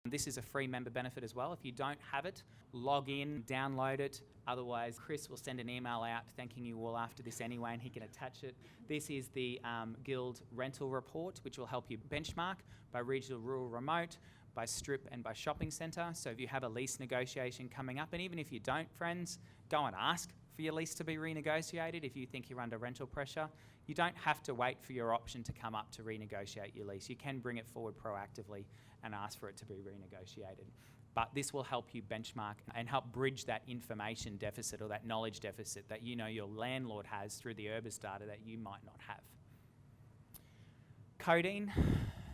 This is a free member benefit as well. If you don't have it, log in, download it. Otherwise, Chris will send an email out thanking you all after this anyway, and he can attach it. This is the Guild Rental Report, which will help you benchmark by regional, rural, remote, by strip and by shopping centre. So if you have a lease negotiation coming up, and even if you don't, friends, go and ask for your lease to be renegotiated if you think you're under rental pressure. You don't have to wait for your option to come up to renegotiate your lease. You can bring it forward proactively and ask for it to be renegotiated. But this will help you benchmark and help bridge that information deficit or that knowledge deficit that you know your landlord has through the Urbis data that you might not have. Codeine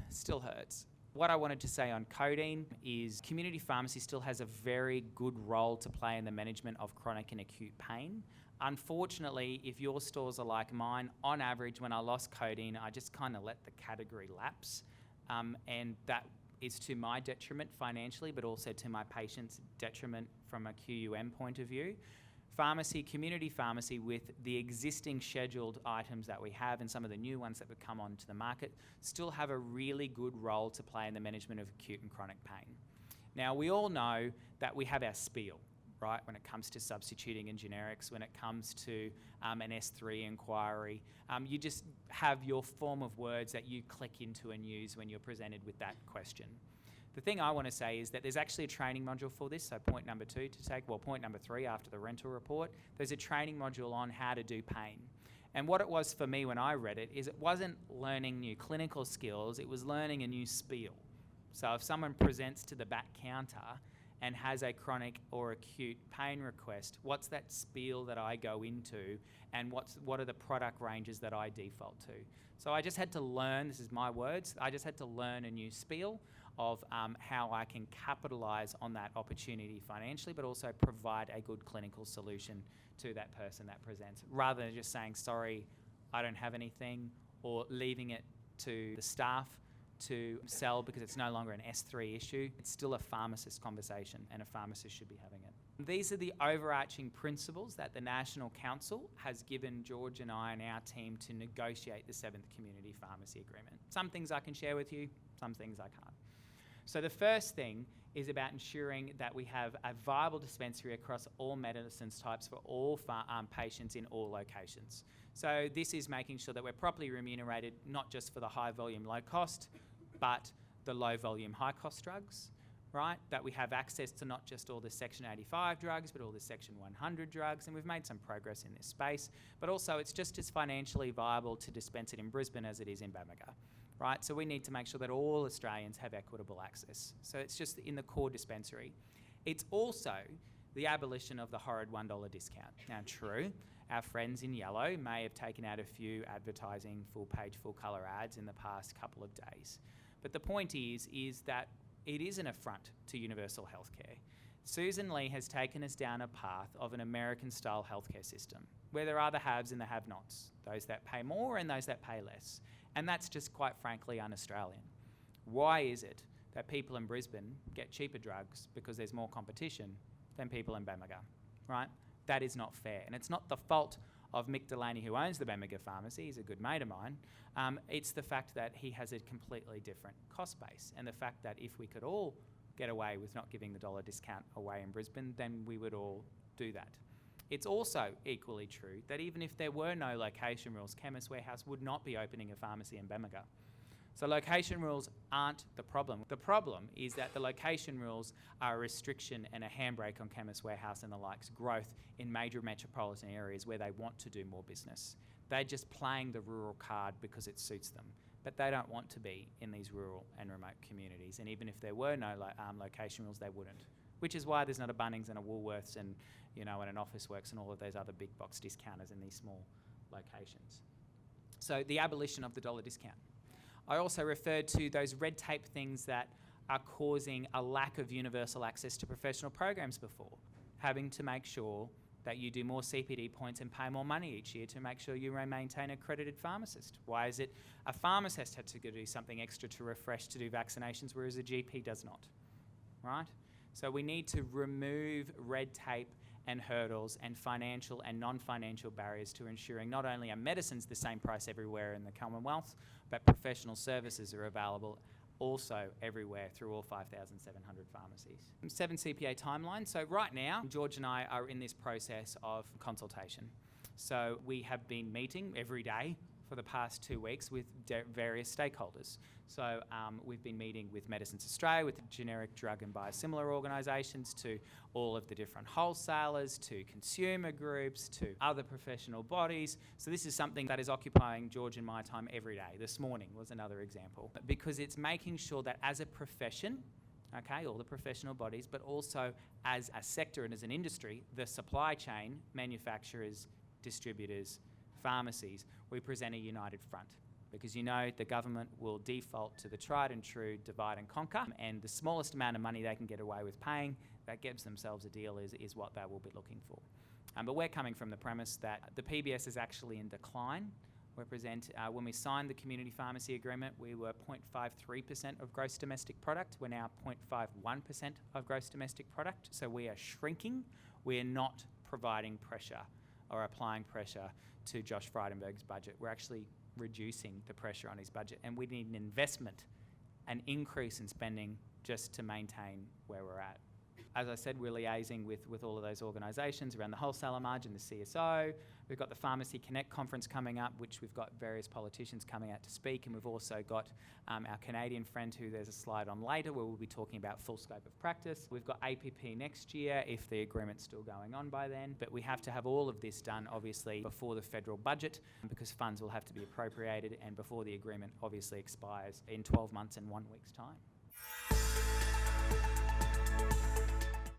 still hurts. What I wanted to say on codeine is community pharmacy still has a very good role to play in the management of chronic and acute pain. Unfortunately, if your stores are like mine, on average, when I lost codeine, I just kind of let the category lapse. And that is to my detriment financially, but also to my patients' detriment from a QUM point of view. Pharmacy, community pharmacy, with the existing scheduled items that we have and some of the new ones that would come onto the market, still have a really good role to play in the management of acute and chronic pain. Now, we all know that we have our spiel, right, when it comes to substituting and generics, when it comes to an S3 inquiry. You just have your form of words that you click into and use when you're presented with that question. The thing I want to say is that there's actually a training module for this, so point number 2 to take, well, point number 3 after the rental report, there's a training module on how to do pain. And what it was for me when I read it is it wasn't learning new clinical skills, it was learning a new spiel. So if someone presents to the back counter and has a chronic or acute pain request, what's that spiel that I go into, and what are the product ranges that I default to? So I just had to learn, this is my words, I just had to learn a new spiel of how I can capitalise on that opportunity financially, but also provide a good clinical solution to that person that presents, rather than just saying, sorry, I don't have anything, or leaving it to the staff to sell because it's no longer an S3 issue. It's still a pharmacist conversation, and a pharmacist should be having it. These are the overarching principles that the National Council has given George and I and our team to negotiate the 7th Community Pharmacy Agreement. Some things I can share with you, some things I can't. So the first thing is about ensuring that we have a viable dispensary across all medicines types for all patients in all locations. So this is making sure that we're properly remunerated, not just for the high volume, low cost, but the low volume, high cost drugs, right? That we have access to not just all the Section 85 drugs, but all the Section 100 drugs, and we've made some progress in this space. But also it's just as financially viable to dispense it in Brisbane as it is in Bamaga. Right, so we need to make sure that all Australians have equitable access. So it's just in the core dispensary. It's also the abolition of the horrid $1 discount. Now, true, our friends in yellow may have taken out a few advertising full-page, full-colour ads in the past couple of days. But the point is that it is an affront to universal healthcare. Susan Lee has taken us down a path of an American-style healthcare system, where there are the haves and the have-nots, those that pay more and those that pay less. And that's just quite frankly un-Australian. Why is it that people in Brisbane get cheaper drugs because there's more competition than people in Bamaga, right? That is not fair. And it's not the fault of Mick Delaney, who owns the Bamaga pharmacy. He's a good mate of mine. It's the fact that he has a completely different cost base, and the fact that if we could all get away with not giving the dollar discount away in Brisbane, then we would all do that. It's also equally true that even if there were no location rules, Chemist Warehouse would not be opening a pharmacy in Bamaga. So location rules aren't the problem. The problem is that the location rules are a restriction and a handbrake on Chemist Warehouse and the likes growth in major metropolitan areas where they want to do more business. They're just playing the rural card because it suits them, but they don't want to be in these rural and remote communities. And even if there were no location rules, they wouldn't. Which is why there's not a Bunnings and a Woolworths and, and an Officeworks and all of those other big box discounters in these small locations. So the abolition of the dollar discount. I also referred to those red tape things that are causing a lack of universal access to professional programs before. Having to make sure that you do more CPD points and pay more money each year to make sure you maintain an accredited pharmacist. Why is it a pharmacist had to go do something extra to refresh to do vaccinations, whereas a GP does not, right? So we need to remove red tape and hurdles and financial and non-financial barriers to ensuring not only are medicines the same price everywhere in the Commonwealth, but professional services are available also everywhere through all 5,700 pharmacies. 7 CPA timeline. So right now, George and I are in this process of consultation. So we have been meeting every day for the past 2 weeks with various stakeholders. So we've been meeting with Medicines Australia, with the generic drug and biosimilar organisations, to all of the different wholesalers, to consumer groups, to other professional bodies. So this is something that is occupying George and my time every day. This morning was another example, because it's making sure that as a profession, okay, all the professional bodies, but also as a sector and as an industry, the supply chain, manufacturers, distributors, pharmacies, we present a united front. Because the government will default to the tried and true divide and conquer, and the smallest amount of money they can get away with paying, that gives themselves a deal, is what they will be looking for. But we're coming from the premise that the PBS is actually in decline. When we signed the community pharmacy agreement, we were 0.53% of gross domestic product. We're now 0.51% of gross domestic product. So we are shrinking. We are not providing pressure or applying pressure to Josh Frydenberg's budget. We're actually reducing the pressure on his budget, and we need an investment, an increase in spending just to maintain where we're at. As I said, we're liaising with all of those organisations around the wholesaler margin, the CSO. We've got the Pharmacy Connect conference coming up, which we've got various politicians coming out to speak, and we've also got our Canadian friend, who there's a slide on later, where we'll be talking about full scope of practice. We've got APP next year, if the agreement's still going on by then, but we have to have all of this done, obviously, before the federal budget, because funds will have to be appropriated, and before the agreement obviously expires in 12 months and 1 week's time.